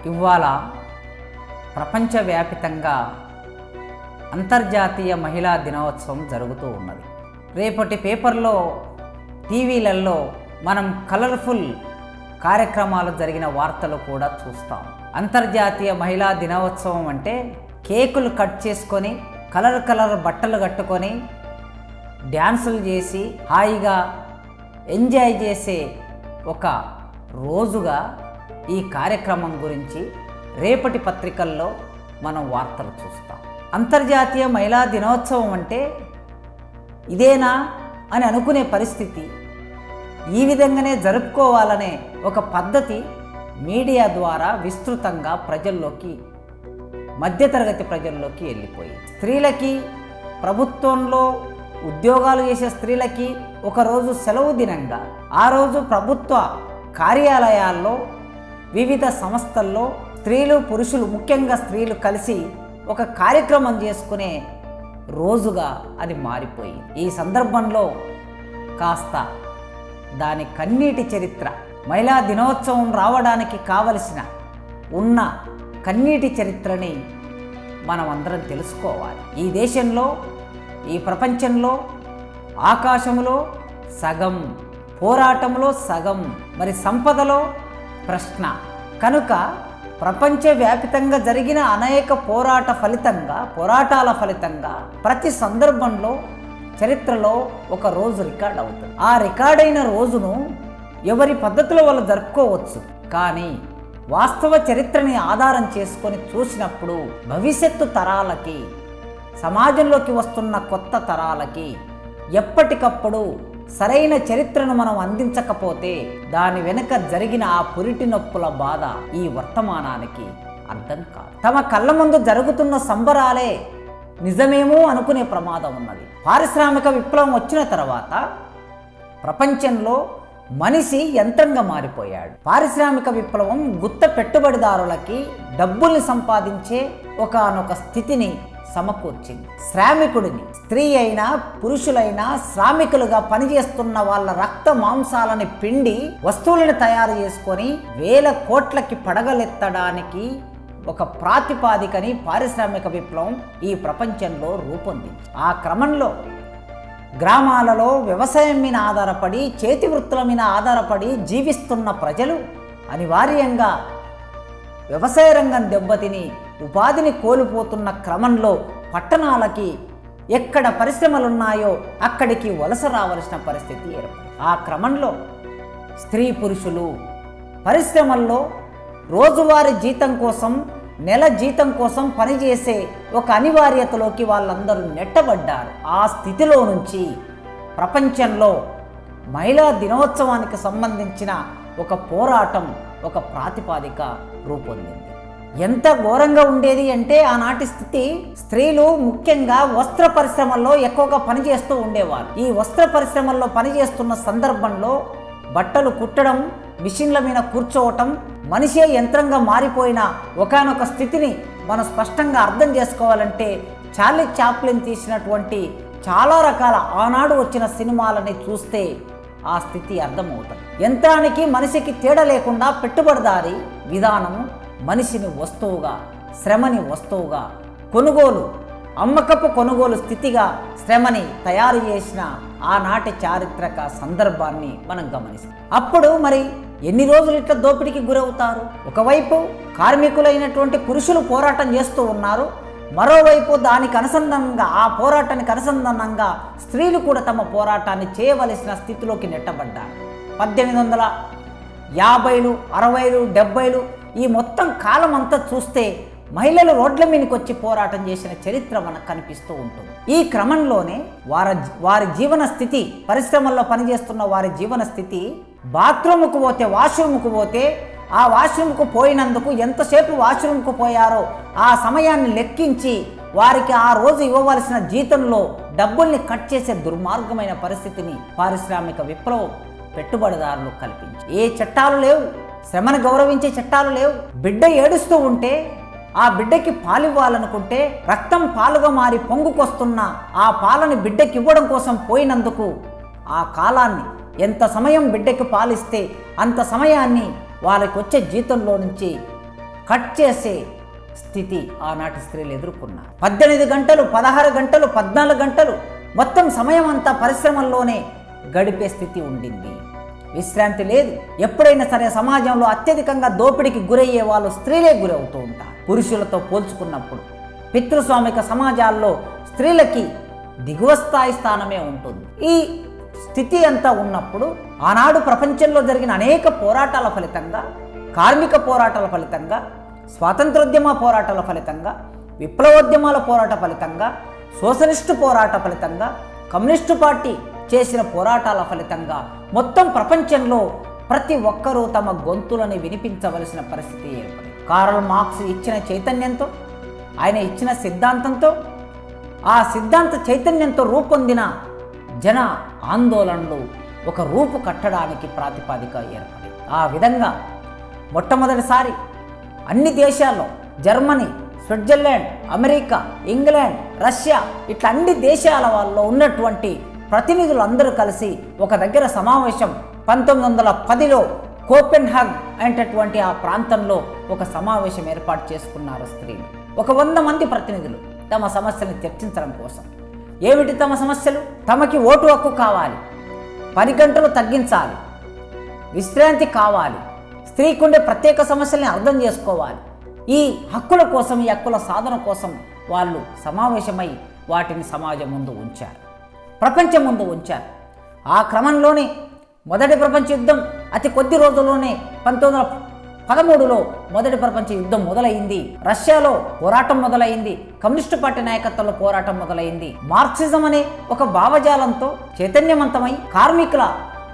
ఇవాళ ప్రపంచవ్యాపితంగా అంతర్జాతీయ మహిళా దినోత్సవం జరుగుతూ ఉన్నది. రేపటి పేపర్లో, టీవీలలో మనం కలర్ఫుల్ కార్యక్రమాలు జరిగిన వార్తలు కూడా చూస్తాం. అంతర్జాతీయ మహిళా దినోత్సవం అంటే కేకులు కట్ చేసుకొని, కలర్ బట్టలు కట్టుకొని, డ్యాన్సులు చేసి హాయిగా ఎంజాయ్ చేసే ఒక రోజుగా ఈ కార్యక్రమం గురించి రేపటి పత్రికల్లో మనం వార్తలు చూస్తాం. అంతర్జాతీయ మహిళా దినోత్సవం అంటే ఇదేనా అని అనుకునే పరిస్థితి, ఈ విధంగానే జరుపుకోవాలనే ఒక పద్ధతి మీడియా ద్వారా విస్తృతంగా ప్రజల్లోకి, మధ్యతరగతి ప్రజల్లోకి వెళ్ళిపోయింది. స్త్రీలకి, ప్రభుత్వంలో ఉద్యోగాలు చేసే స్త్రీలకి ఒకరోజు సెలవు దినంగా, ఆ రోజు ప్రభుత్వ కార్యాలయాల్లో, వివిధ సంస్థల్లో స్త్రీలు, పురుషులు, ముఖ్యంగా స్త్రీలు కలిసి ఒక కార్యక్రమం చేసుకునే రోజుగా అది మారిపోయింది. ఈ సందర్భంలో కాస్త దాని కన్నీటి చరిత్ర, మహిళా దినోత్సవం రావడానికి కావలసిన ఉన్న కన్నీటి చరిత్రని మనం అందరం తెలుసుకోవాలి. ఈ దేశంలో, ఈ ప్రపంచంలో, ఆకాశంలో సగం, పోరాటంలో సగం, మరి సంపదలో ప్రశ్న. కనుక ప్రపంచవ్యాపితంగా జరిగిన అనేక పోరాటాల ఫలితంగా ప్రతి సందర్భంలో చరిత్రలో ఒక రోజు రికార్డ్ అవుతుంది. ఆ రికార్డైన రోజును ఎవరి పద్ధతిలో వాళ్ళు జరుపుకోవచ్చు. కానీ వాస్తవ చరిత్రని ఆధారం చేసుకొని చూసినప్పుడు భవిష్యత్తు తరాలకి, సమాజంలోకి వస్తున్న కొత్త తరాలకి ఎప్పటికప్పుడు సరైన చరిత్రను మనం అందించకపోతే దాని వెనుక జరిగిన ఆ పురిటి నొప్పుల బాధ ఈ వర్తమానానికి అర్థం కాదు. తమ కళ్ళ ముందు జరుగుతున్న సంబరాలే నిజమేమో అనుకునే ప్రమాదం ఉన్నది. పారిశ్రామిక విప్లవం వచ్చిన తర్వాత ప్రపంచంలో మనిషి యంత్రంగా మారిపోయాడు. పారిశ్రామిక విప్లవం గుత్త పెట్టుబడిదారులకి డబ్బుల్ని సంపాదించే ఒకానొక స్థితిని సమకూర్చింది. శ్రామికుడిని, స్త్రీ అయినా పురుషులైనా శ్రామికులుగా పనిచేస్తున్న వాళ్ళ రక్త మాంసాలని పిండి వస్తువులను తయారు చేసుకొని వేల కోట్లకి పడగలెత్తడానికి ఒక ప్రాతిపాదికని పారిశ్రామిక విప్లవం ఈ ప్రపంచంలో రూపొందింది. ఆ క్రమంలో గ్రామాలలో వ్యవసాయం మీద ఆధారపడి, చేతి వృత్తుల మీద ఆధారపడి జీవిస్తున్న ప్రజలు అనివార్యంగా వ్యవసాయ రంగం దెబ్బతిని ఉపాధిని కోల్పోతున్న క్రమంలో పట్టణాలకి ఎక్కడ పరిశ్రమలున్నాయో అక్కడికి వలస రావలసిన పరిస్థితి ఏర్పడింది. ఆ క్రమంలో స్త్రీ పురుషులు పరిశ్రమల్లో రోజువారీ జీతం కోసం, నెల జీతం కోసం పనిచేసే ఒక అనివార్యతలోకి వాళ్ళందరూ నెట్టబడ్డారు. ఆ స్థితిలో నుంచి ప్రపంచంలో మహిళా దినోత్సవానికి సంబంధించిన ఒక పోరాటం, ఒక ప్రాతిపాదిక రూపొందింది. ఎంత ఘోరంగా ఉండేది అంటే ఆనాటి స్థితి, స్త్రీలు ముఖ్యంగా వస్త్ర పరిశ్రమల్లో ఎక్కువగా పనిచేస్తూ ఉండేవారు. ఈ వస్త్ర పరిశ్రమల్లో పనిచేస్తున్న సందర్భంలో బట్టలు కుట్టడం, మిషన్ల మీద కూర్చోవటం, మనిషే యంత్రంగా మారిపోయిన ఒకానొక స్థితిని మనం స్పష్టంగా అర్థం చేసుకోవాలంటే చార్లీ చాప్లిన్ తీసినటువంటి చాలా రకాల ఆనాడు వచ్చిన సినిమాలని చూస్తే ఆ స్థితి అర్థమవుతుంది. యంత్రానికి మనిషికి తేడా లేకుండా పెట్టుబడిదారీ విధానము మనిషిని వస్తువుగా, శ్రమని వస్తువుగా, అమ్మకపు కొనుగోలు స్థితిగా శ్రమని తయారు చేసిన ఆనాటి చారిత్రక సందర్భాన్ని మనం గమనిస్తాం. అప్పుడు మరి ఎన్ని రోజులు ఇట్లా దోపిడీకి గురవుతారు? ఒకవైపు కార్మికులైనటువంటి పురుషులు పోరాటం చేస్తూ ఉన్నారు, మరోవైపు దానికి అనుసంధానంగా, ఆ పోరాటానికి అనుసంధానంగా స్త్రీలు కూడా తమ పోరాటాన్ని చేయవలసిన స్థితిలోకి నెట్టబడ్డారు. 1850లు, 60లు, 70లు ఈ మొత్తం కాలం అంతా చూస్తే మహిళలు రోడ్ల మీదకి వచ్చి పోరాటం చేసిన చరిత్ర మనకు కనిపిస్తూ ఉంటుంది. ఈ క్రమంలోనే వారి జీవన స్థితి, పరిశ్రమల్లో పనిచేస్తున్న వారి జీవన స్థితి, బాత్రూమ్కు పోతే, వాష్రూమ్కు పోతే, ఆ వాష్రూమ్కు పోయినందుకు ఎంతసేపు వాష్రూమ్కు పోయారో ఆ సమయాన్ని లెక్కించి వారికి ఆ రోజు ఇవ్వవలసిన జీతంలో డబ్బుల్ని కట్ చేసే దుర్మార్గమైన పరిస్థితిని పారిశ్రామిక విప్లవం పెట్టుబడిదారులు కల్పించి, ఏ చట్టాలు లేవు, శ్రమను గౌరవించే చట్టాలు లేవు. బిడ్డ ఏడుస్తూ ఉంటే ఆ బిడ్డకి పాలివ్వాలనుకుంటే రక్తం పాలుగా మారి పొంగుకొస్తున్న ఆ పాలని బిడ్డకి ఇవ్వడం కోసం పోయినందుకు ఆ కాలాన్ని, ఎంత సమయం బిడ్డకి పాలిస్తే అంత సమయాన్ని వాళ్ళకి వచ్చే జీతంలో నుంచి కట్ చేసే స్థితి ఆనాటి స్త్రీలు ఎదుర్కొన్నారు. 18 గంటలు, 16 గంటలు, 14 గంటలు మొత్తం సమయం అంతా పరిశ్రమల్లోనే గడిపే స్థితి ఉండింది. విశ్రాంతి లేదు. ఎప్పుడైనా సరే సమాజంలో అత్యధికంగా దోపిడీకి గురయ్యే వాళ్ళు స్త్రీలే గురవుతూ ఉంటారు. పురుషులతో పోల్చుకున్నప్పుడు పితృస్వామిక సమాజాల్లో స్త్రీలకి దిగువ స్థాయి స్థానమే ఉంటుంది. ఈ స్థితి అంతా ఉన్నప్పుడు ఆనాడు ప్రపంచంలో జరిగిన అనేక పోరాటాల ఫలితంగా, కార్మిక పోరాటాల ఫలితంగా, స్వాతంత్రోద్యమ పోరాటాల ఫలితంగా, విప్లవోద్యమాల పోరాట ఫలితంగా, సోషలిస్టు పోరాట ఫలితంగా, కమ్యూనిస్టు పార్టీ చేసిన పోరాటాల ఫలితంగా మొత్తం ప్రపంచంలో ప్రతి ఒక్కరూ తమ గొంతులను వినిపించవలసిన పరిస్థితి ఏర్పడింది. కార్ల్ మార్క్స్ ఇచ్చిన చైతన్యంతో, ఆయన ఇచ్చిన సిద్ధాంతంతో, ఆ సిద్ధాంత చైతన్యంతో రూపొందిన జన ఆందోళనలు ఒక రూపు కట్టడానికి ప్రాతిపదిక ఏర్పడింది. ఆ విధంగా మొట్టమొదటిసారి అన్ని దేశాల్లో, Germany, Switzerland, America, England, Russia, ఇట్లా అన్ని దేశాల వాళ్ళలో ఉన్నటువంటి ప్రతినిధులందరూ కలిసి ఒక దగ్గర సమావేశం 1910లో కోపెన్హాగ్ అనేటటువంటి ఆ ప్రాంతంలో ఒక సమావేశం ఏర్పాటు చేసుకున్నారు స్త్రీలు. ఒక 100 మంది ప్రతినిధులు తమ సమస్యలను చర్చించడం కోసం. ఏమిటి తమ సమస్యలు? తమకి ఓటు హక్కు కావాలి, 10 గంటలు తగ్గించాలి, విశ్రాంతి కావాలి, స్త్రీకుండే ప్రత్యేక సమస్యల్ని అర్థం చేసుకోవాలి. ఈ హక్కుల కోసం, ఈ హక్కుల సాధన కోసం వాళ్ళు సమావేశమై వాటిని సమాజం ముందు ఉంచారు, ప్రపంచం ముందు ఉంచారు. ఆ క్రమంలోనే మొదటి ప్రపంచ యుద్ధం అతి కొద్ది రోజుల్లోనే 1913లో మొదటి ప్రపంచ యుద్ధం మొదలైంది. రష్యాలో పోరాటం మొదలైంది. కమ్యూనిస్టు పార్టీ నాయకత్వంలో పోరాటం మొదలైంది. మార్క్సిజం అనే ఒక భావజాలంతో చైతన్యవంతమై కార్మికుల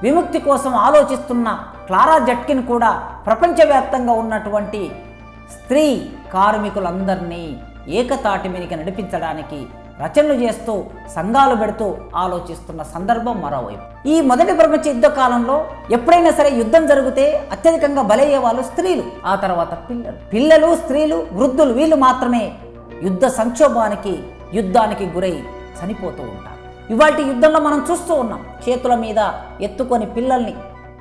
విముక్తి కోసం ఆలోచిస్తున్న క్లారా జట్కిన్ కూడా ప్రపంచవ్యాప్తంగా ఉన్నటువంటి స్త్రీ కార్మికులందరినీ ఏకతాటి మీదకి నడిపించడానికి రచనలు చేస్తూ, సంఘాలు పెడుతూ ఆలోచిస్తున్న సందర్భం మరోవైపు. ఈ మొదటి ప్రపంచ యుద్ధ కాలంలో ఎప్పుడైనా సరే యుద్ధం జరిగితే అత్యధికంగా బలయ్యే వాళ్ళు స్త్రీలు, ఆ తర్వాత పిల్లలు, స్త్రీలు, వృద్ధులు, వీళ్ళు మాత్రమే యుద్ధ సంక్షోభానికి, యుద్ధానికి గురై చనిపోతూ ఉంటారు. ఇవాటి యుద్ధంలో మనం చూస్తూ ఉన్నాం. చేతుల మీద ఎత్తుకొని పిల్లల్ని,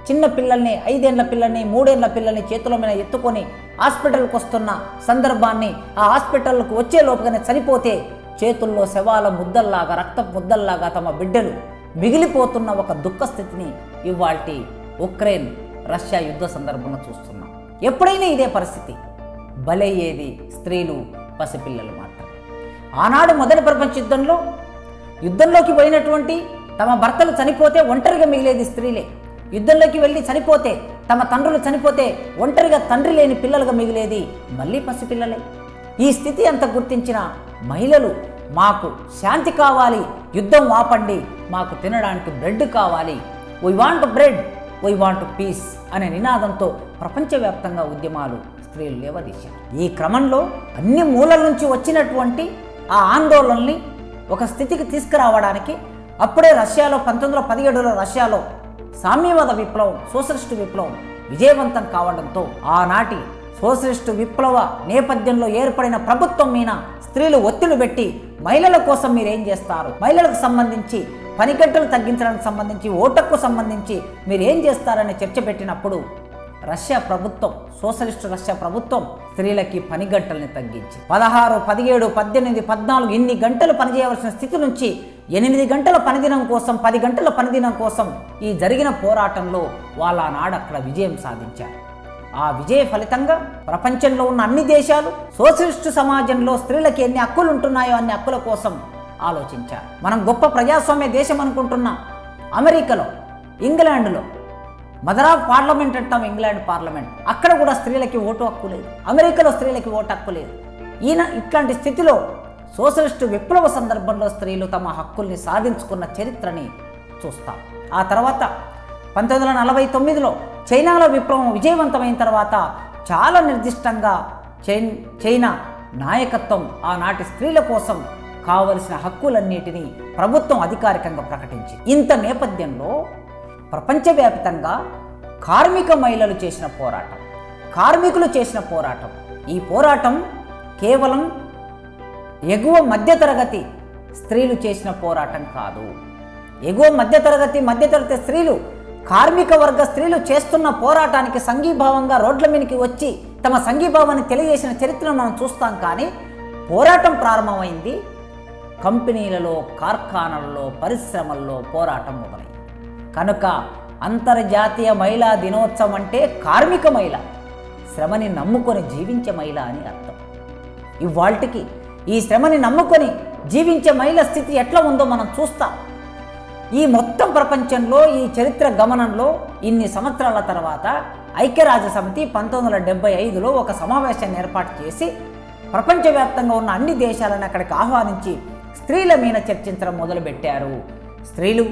చిన్న పిల్లల్ని, 5 ఏళ్ల పిల్లల్ని, 3 ఏళ్ల పిల్లల్ని చేతుల మీద ఎత్తుకొని హాస్పిటల్కి వస్తున్న సందర్భాన్ని, ఆ హాస్పిటల్కు వచ్చే లోపుగానే చనిపోతే చేతుల్లో శవాల ముద్దల్లాగా, రక్త ముద్దల్లాగా తమ బిడ్డలు మిగిలిపోతున్న ఒక దుఃఖ స్థితిని ఇవాల్టి ఉక్రెయిన్, రష్యా యుద్ధ సందర్భంలో చూస్తున్నాం. ఎప్పుడైనా ఇదే పరిస్థితి. బలయ్యేది స్త్రీలు, పసిపిల్లలు మాత్రమే. ఆనాడు మొదటి ప్రపంచ యుద్ధంలోకి పోయినటువంటి తమ భర్తలు చనిపోతే ఒంటరిగా మిగిలేది స్త్రీలే. యుద్ధంలోకి వెళ్ళి చనిపోతే, తమ తండ్రులు చనిపోతే ఒంటరిగా తండ్రి లేని పిల్లలుగా మిగిలేది మళ్ళీ పసిపిల్లలే. ఈ స్థితి అంతా గుర్తించిన మహిళలు, మాకు శాంతి కావాలి, యుద్ధం ఆపండి, మాకు తినడానికి బ్రెడ్ కావాలి, we want bread, we want peace అనే నినాదంతో ప్రపంచవ్యాప్తంగా ఉద్యమాలు స్త్రీలు లేవదీశారు. ఈ క్రమంలో అన్ని మూలల నుంచి వచ్చినటువంటి ఆ ఆందోళనల్ని ఒక స్థితికి తీసుకురావడానికి అప్పుడే రష్యాలో 1917లో రష్యాలో సామ్యవాద విప్లవం, సోషలిస్టు విప్లవం విజయవంతం కావడంతో ఆనాటి సోషలిస్టు విప్లవ నేపథ్యంలో ఏర్పడిన ప్రభుత్వం మీద స్త్రీలు ఒత్తిడి పెట్టి మహిళల కోసం మీరేం చేస్తారు, మహిళలకు సంబంధించి 10 గంటలు తగ్గించడానికి సంబంధించి, ఓటక్కు సంబంధించి మీరేం చేస్తారని చర్చ పెట్టినప్పుడు రష్యా ప్రభుత్వం, సోషలిస్టు రష్యా ప్రభుత్వం స్త్రీలకి 10 గంటల్ని తగ్గించి 16, 17, 18, 14 ఇన్ని గంటలు పనిచేయవలసిన స్థితి నుంచి 8 గంటల పనిదినం కోసం, 10 గంటల పనిదినం కోసం ఈ జరిగిన పోరాటంలో వాళ్ళ నాడు అక్కడ విజయం సాధించారు. ఆ విజయ ఫలితంగా ప్రపంచంలో ఉన్న అన్ని దేశాలు సోషలిస్టు సమాజంలో స్త్రీలకి ఎన్ని హక్కులు ఉంటున్నాయో అన్ని హక్కుల కోసం ఆలోచించారు. మనం గొప్ప ప్రజాస్వామ్య దేశం అనుకుంటున్నాం. అమెరికాలో, ఇంగ్లాండ్లో మదర్ ఆఫ్ పార్లమెంట్ అంటాం, ఇంగ్లాండ్ పార్లమెంట్, అక్కడ కూడా స్త్రీలకి ఓటు హక్కు లేదు. అమెరికాలో స్త్రీలకి ఓటు హక్కు లేదు. ఇట్లాంటి స్థితిలో సోషలిస్టు విప్లవ సందర్భంలో స్త్రీలు తమ హక్కుల్ని సాధించుకున్న చరిత్రని చూస్తాం. ఆ తర్వాత 1949లో చైనాలో విప్లవం విజయవంతమైన తర్వాత చాలా నిర్దిష్టంగా చైనా నాయకత్వం ఆనాటి స్త్రీల కోసం కావలసిన హక్కులన్నిటినీ ప్రభుత్వం అధికారికంగా ప్రకటించింది. ఇంత నేపథ్యంలో ప్రపంచవ్యాప్తంగా కార్మిక మహిళలు చేసిన పోరాటం, కార్మికులు చేసిన పోరాటం, ఈ పోరాటం కేవలం ఎగువ మధ్యతరగతి స్త్రీలు చేసిన పోరాటం కాదు. ఎగువ మధ్యతరగతి స్త్రీలు, కార్మిక వర్గ స్త్రీలు చేస్తున్న పోరాటానికి సంఘీభావంగా రోడ్ల మీదకి వచ్చి తమ సంఘీభావాన్ని తెలియజేసిన చరిత్రను మనం చూస్తాం. కానీ పోరాటం ప్రారంభమైంది కంపెనీలలో, కార్ఖానాలలో, పరిశ్రమల్లో పోరాటం మొదలైంది. కనుక అంతర్జాతీయ మహిళా దినోత్సవం అంటే కార్మిక మహిళ, శ్రమని నమ్ముకొని జీవించే మహిళ అని అర్థం. ఇవాళ్టికి ఈ శ్రమని నమ్ముకొని జీవించే మహిళ స్థితి ఎట్లా ఉందో మనం చూస్తాం. ఈ మొత్తం ప్రపంచంలో ఈ చరిత్ర గమనంలో ఇన్ని సంవత్సరాల తర్వాత ఐక్యరాజ్య సమితి 1975లో ఒక సమావేశాన్ని ఏర్పాటు చేసి ప్రపంచవ్యాప్తంగా ఉన్న అన్ని దేశాలను అక్కడికి ఆహ్వానించి స్త్రీల మీద చర్చించడం మొదలుపెట్టారు. స్త్రీలు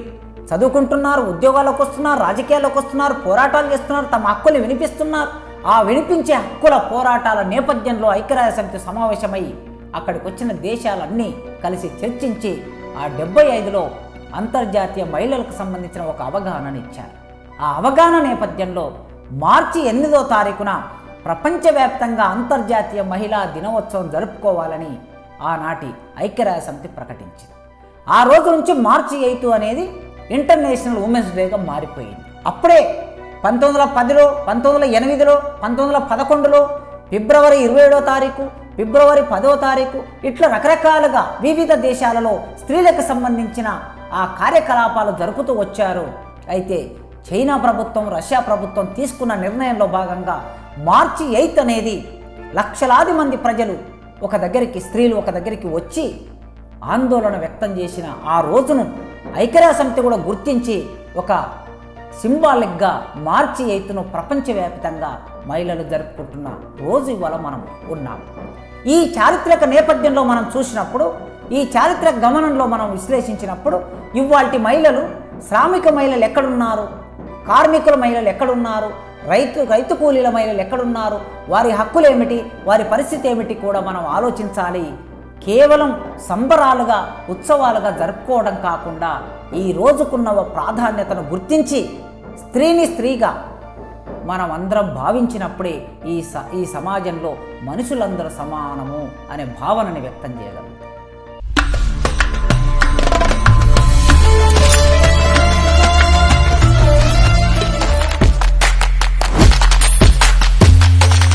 చదువుకుంటున్నారు, ఉద్యోగాలకు వస్తున్నారు, రాజకీయాల్లోకి వస్తున్నారు, పోరాటాలు చేస్తున్నారు, తమ హక్కులు వినిపిస్తున్నారు. ఆ వినిపించే హక్కుల పోరాటాల నేపథ్యంలో ఐక్యరాజ్య సమితి సమావేశమై అక్కడికి వచ్చిన దేశాలన్నీ కలిసి చర్చించి ఆ 75లో అంతర్జాతీయ మహిళలకు సంబంధించిన ఒక అవగాహనను ఇచ్చారు. ఆ అవగాహన నేపథ్యంలో మార్చి 8వ తారీఖున ప్రపంచవ్యాప్తంగా అంతర్జాతీయ మహిళా దినోత్సవం జరుపుకోవాలని ఆనాటి ఐక్యరాజ్య సమితి ప్రకటించింది. ఆ రోజు నుంచి మార్చి 8 అనేది ఇంటర్నేషనల్ ఉమెన్స్ డేగా మారిపోయింది. అప్పుడే 1910లో, 1908లో, 1911లో, ఫిబ్రవరి 27వ తారీఖు, ఫిబ్రవరి 10వ తారీఖు ఇట్లా రకరకాలుగా వివిధ దేశాలలో స్త్రీలకు సంబంధించిన ఆ కార్యకలాపాలు జరుపుతూ వచ్చారు. అయితే చైనా ప్రభుత్వం, రష్యా ప్రభుత్వం తీసుకున్న నిర్ణయంలో భాగంగా మార్చి 8 అనేది లక్షలాది మంది ప్రజలు ఒక దగ్గరికి, స్త్రీలు ఒక దగ్గరికి వచ్చి ఆందోళన వ్యక్తం చేసిన ఆ రోజును ఐక్యరాజ్య సమితి కూడా గుర్తించి ఒక సింబాలిక్గా మార్చి 8ను ప్రపంచవ్యాప్తంగా మహిళలు జరుపుకుంటున్న రోజు ఇవాళ మనం ఉన్నాం. ఈ చారిత్రక నేపథ్యంలో మనం చూసినప్పుడు, ఈ చారిత్రక గమనంలో మనం విశ్లేషించినప్పుడు ఇవాల్టి మహిళలు, శ్రామిక మహిళలు ఎక్కడున్నారు, కార్మికుల మహిళలు ఎక్కడున్నారు, రైతు కూలీల మహిళలు ఎక్కడున్నారు, వారి హక్కులు ఏమిటి, వారి పరిస్థితి ఏమిటి కూడా మనం ఆలోచించాలి. కేవలం సంబరాలుగా, ఉత్సవాలుగా జరుపుకోవడం కాకుండా ఈ రోజుకున్న ప్రాధాన్యతను గుర్తించి స్త్రీని స్త్రీగా మనం అందరం భావించినప్పుడే ఈ సమాజంలో మనుషులందరూ సమానము అనే భావనని వ్యక్తం చేయగలం.